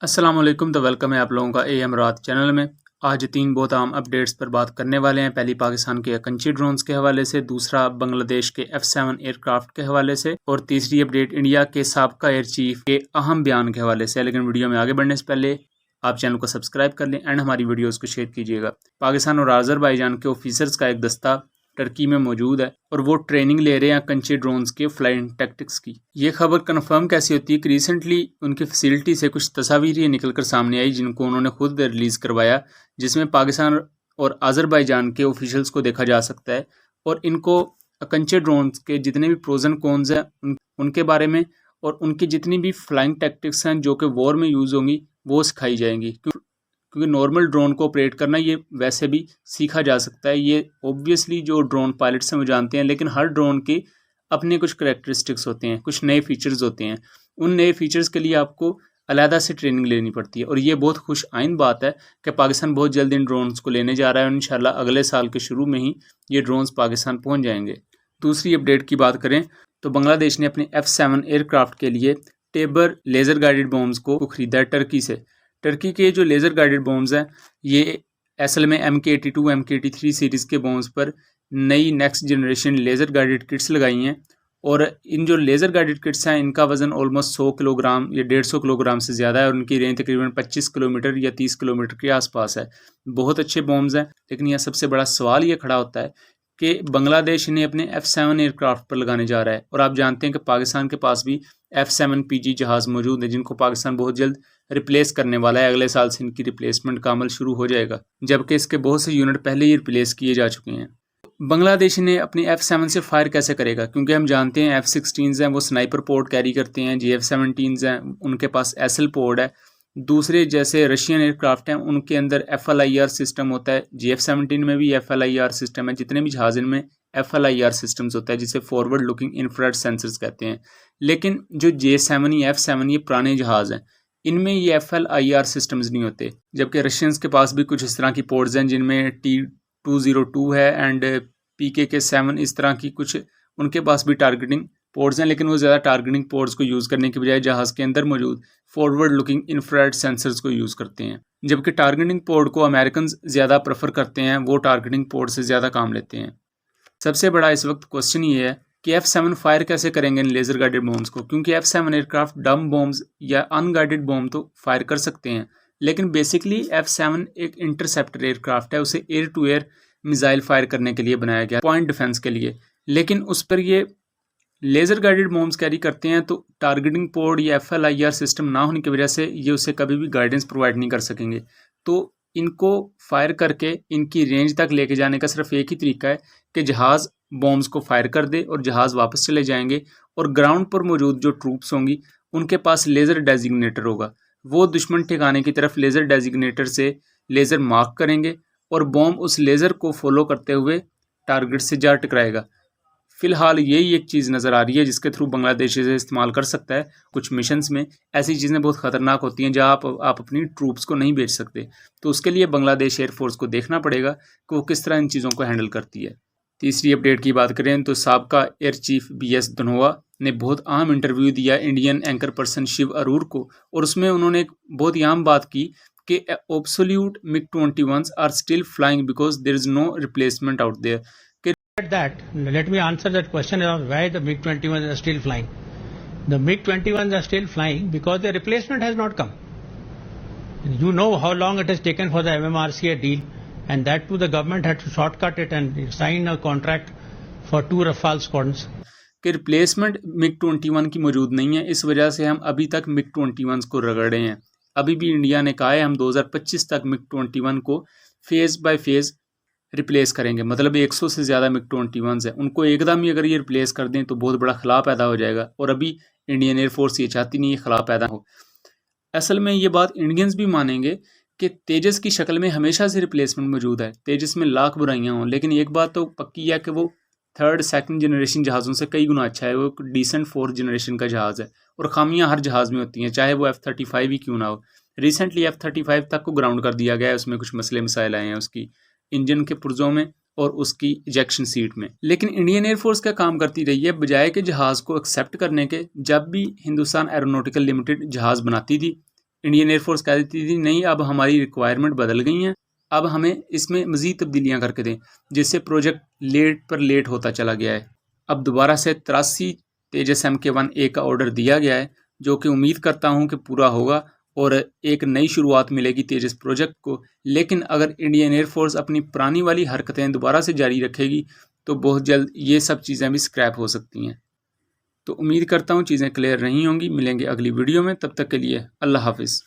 अस्सलाम वालेकुम। तो वेलकम है आप लोगों का एएम रात चैनल में। आज 3 बहुत अहम अपडेट्स पर बात करने वाले हैं। पहली पाकिस्तान के अकंची ड्रोन्स के हवाले से, दूसरा बांग्लादेश के F7 एयरक्राफ्ट के हवाले से और तीसरी अपडेट इंडिया के साबका एयर चीफ के अहम बयान के हवाले से। लेकिन वीडियो में आगे बढ़ने से पहले आप चैनल को सब्सक्राइब कर लें एंड हमारी वीडियोज़ को शेयर कीजिएगा। पाकिस्तान और आज़रबाईजान के ऑफिसर्स का एक दस्ता टर्की में मौजूद है और वो ट्रेनिंग ले रहे हैं कंचे ड्रोन्स के फ्लाइंग टैक्टिक्स की। ये खबर कंफर्म कैसी होती है कि रिसेंटली उनकी फैसिलिटी से कुछ तस्वीर ये निकलकर सामने आई जिनको उन्होंने खुद रिलीज़ करवाया, जिसमें पाकिस्तान और आज़रबाईजान के ऑफिशियल्स को देखा जा सकता है और इनको कंचे ड्रोन्स के जितने भी प्रोज एंड कॉन्स हैं उनके बारे में और उनकी जितनी भी फ्लाइंग टैक्टिक्स हैं जो कि वॉर में यूज़ होंगी वो सिखाई जाएंगी। क्योंकि नॉर्मल ड्रोन को ऑपरेट करना ये वैसे भी सीखा जा सकता है। ये ऑब्वियसली जो ड्रोन पायलट्स हैं वो जानते हैं, लेकिन हर ड्रोन के अपने कुछ करैक्टरिस्टिक्स होते हैं, कुछ नए फीचर्स होते हैं। उन नए फीचर्स के लिए आपको अलहदा से ट्रेनिंग लेनी पड़ती है और ये बहुत खुश आइन बात है कि पाकिस्तान बहुत जल्द इन ड्रोन्स को लेने जा रहा है और इंशाल्लाह अगले साल के शुरू में ही ये ड्रोन्स पाकिस्तान पहुँच जाएंगे। दूसरी अपडेट की बात करें तो बांग्लादेश ने अपने F7 एयरक्राफ्ट के लिए टेबर लेज़र गाइडेड बॉम्ब्स को खरीदा है टर्की से। टर्की के जो लेज़र गाइडेड बॉम्ब्स हैं ये असल में MK82 MK83 सीरीज़ के बॉम्ब्स पर नई next generation laser guided kits लगाई हैं और इन जो लेज़र गाइडेड किट्स हैं इनका वज़न ऑलमोस्ट 100 किलोग्राम या 150 किलोग्राम से ज़्यादा है और उनकी रेंज तकरीबन 25 किलोमीटर या 30 किलोमीटर के आसपास है। बहुत अच्छे बॉम्ब्स हैं, लेकिन यह सबसे बड़ा सवाल ये खड़ा होता है कि बांग्लादेश इन्हें अपने F7 एयरक्राफ्ट पर लगाने जा रहा है और आप जानते हैं कि पाकिस्तान के पास भी F7 PG जहाज़ मौजूद है जिनको पाकिस्तान बहुत जल्द रिप्लेस करने वाला है। अगले साल से इनकी रिप्लेसमेंट का अमल शुरू हो जाएगा, जबकि इसके बहुत से यूनिट पहले ही रिप्लेस किए जा चुके हैं। बांग्लादेश ने अपने F7 से फायर कैसे करेगा, क्योंकि हम जानते हैं F16 हैं वो स्नाइपर पोर्ट कैरी करते हैं, GF17 हैं उनके पास SL पोर्ट है। दूसरे जैसे रशियन एयरक्राफ्ट हैं उनके अंदर FLIR सिस्टम होता है, GF17 में भी FLIR सिस्टम है। जितने भी जहाज़ इनमें FLIR सिस्टम्स होता है जिसे फॉरवर्ड लुकिंग इंफ्रारेड सेंसर्स कहते हैं। लेकिन जो J7 या F7 ये पुराने जहाज़ हैं इनमें ये FLIR सिस्टम्स नहीं होते, जबकि रशियंस के पास भी कुछ इस तरह की पोर्ट्स हैं जिनमें T202 है एंड PKK7 इस तरह की कुछ उनके पास भी टारगेटिंग पोर्ट्स हैं, लेकिन वो ज़्यादा टारगेटिंग पोर्ट्स को यूज़ करने के बजाय जहाज़ के अंदर मौजूद फॉरवर्ड लुकिंग इंफ्रारेड सेंसर्स को यूज़ करते हैं। जबकि टारगेटिंग पोर्ट को अमेरिकन ज़्यादा प्रेफर करते हैं, वो टारगेटिंग पोर्ट से ज़्यादा काम लेते हैं। सबसे बड़ा इस वक्त क्वेश्चन ये है कि F7 फायर कैसे करेंगे इन लेज़र गाइडेड बॉम्ब्स को, क्योंकि F7 एयरक्राफ्ट डम बॉम्ब्स या अनगाइडेड बॉम्ब तो फायर कर सकते हैं, लेकिन बेसिकली F7 एक इंटरसेप्टर एयरक्राफ्ट है, उसे air to air missile fire करने के लिए बनाया गया, पॉइंट डिफेंस के लिए। लेकिन उस पर ये लेज़र गाइडेड बॉम्ब्स कैरी करते हैं तो टारगेटिंग पोर्ट या FLIR सिस्टम ना होने की वजह से ये उसे कभी भी गाइडेंस प्रोवाइड नहीं कर सकेंगे। तो इनको फायर करके इनकी रेंज तक लेके जाने का सिर्फ एक ही तरीका है कि जहाज़ बॉम्ब्स को फायर कर दे और जहाज़ वापस चले जाएंगे और ग्राउंड पर मौजूद जो ट्रूप्स होंगी उनके पास लेज़र डेजिग्नेटर होगा, वो दुश्मन ठिकाने की तरफ लेज़र डेजिग्नेटर से लेज़र मार्क करेंगे और बॉम्ब उस लेज़र को फॉलो करते हुए टारगेट से जा टकराएगा। फिलहाल यही एक चीज़ नज़र आ रही है जिसके थ्रू बांग्लादेश इसे इस्तेमाल कर सकता है। कुछ मिशंस में ऐसी चीज़ें बहुत ख़तरनाक होती हैं जहां आप अपनी ट्रूप्स को नहीं भेज सकते, तो उसके लिए बांग्लादेश एयरफोर्स को देखना पड़ेगा कि वो किस तरह इन चीज़ों को हैंडल करती है। तीसरी अपडेट की बात करें तो साबका एयर चीफ BS धनोआ ने बहुत अहम इंटरव्यू दिया Indian anchor person Shiv Aroor को और उसमें उन्होंने एक बहुत ही अहम बात की कि obsolete MiG-21s are still flying because there is no replacement out there. That, let me answer that question of why the MiG-21s are still flying. The MiG-21s are still flying because the replacement has not come. You know how long it has taken for the MMRCA deal, and that too the government had to shortcut it and sign a contract for 2 Rafale squadrons. कि replacement MiG-21 की मौजूद नहीं है, इस वजह से हम अभी तक MiG-21s को रगड़ रहे हैं। अभी भी इंडिया ने कहा है हम 2025 तक MiG-21 को फेज़ बाय फेज़ रिप्लेस करेंगे, मतलब 100 से ज़्यादा MiG-21s हैं, उनको एकदम ही अगर ये रिप्लेस कर दें तो बहुत बड़ा खला पैदा हो जाएगा और अभी इंडियन एयरफोर्स ये चाहती नहीं है खला पैदा हो। असल में ये बात इंडियंस भी मानेंगे कि तेजस की शक्ल में हमेशा से रिप्लेसमेंट मौजूद है, तेजस में लाख बुराइयाँ हों, लेकिन एक बात तो पक्की है कि वो 3rd 2nd जनरेशन जहाज़ों से कई गुना अच्छा है। वो एक डिसेंट 4th जनरेशन का जहाज़ है और खामियां हर जहाज़ में होती हैं, चाहे वो F-35 ही क्यों ना हो। रिसेंटली F-35 तक को ग्राउंड कर दिया गया है, उसमें कुछ मसले मसाइल आए हैं उसकी इंजन के पुर्जों में और उसकी इजेक्शन सीट में। लेकिन इंडियन एयरफोर्स क्या काम करती रही है, बजाय के जहाज़ को एक्सेप्ट करने के, जब भी हिंदुस्तान एरोनॉटिकल लिमिटेड जहाज़ बनाती थी इंडियन एयरफोर्स कह देती थी नहीं, अब हमारी रिक्वायरमेंट बदल गई हैं, अब हमें इसमें मज़ीद तब्दीलियाँ करके दें, जिससे प्रोजेक्ट लेट पर लेट होता चला गया है। अब दोबारा से 83 तेजस MK1A का ऑर्डर दिया गया है, जो कि उम्मीद करता हूं कि पूरा होगा और एक नई शुरुआत मिलेगी तेजस प्रोजेक्ट को। लेकिन अगर इंडियन एयरफोर्स अपनी पुरानी वाली हरकतें दोबारा से जारी रखेगी तो बहुत जल्द ये सब चीज़ें भी स्क्रैप हो सकती हैं। तो उम्मीद करता हूँ चीज़ें क्लियर रही होंगी। मिलेंगे अगली वीडियो में, तब तक के लिए अल्लाह हाफिज़।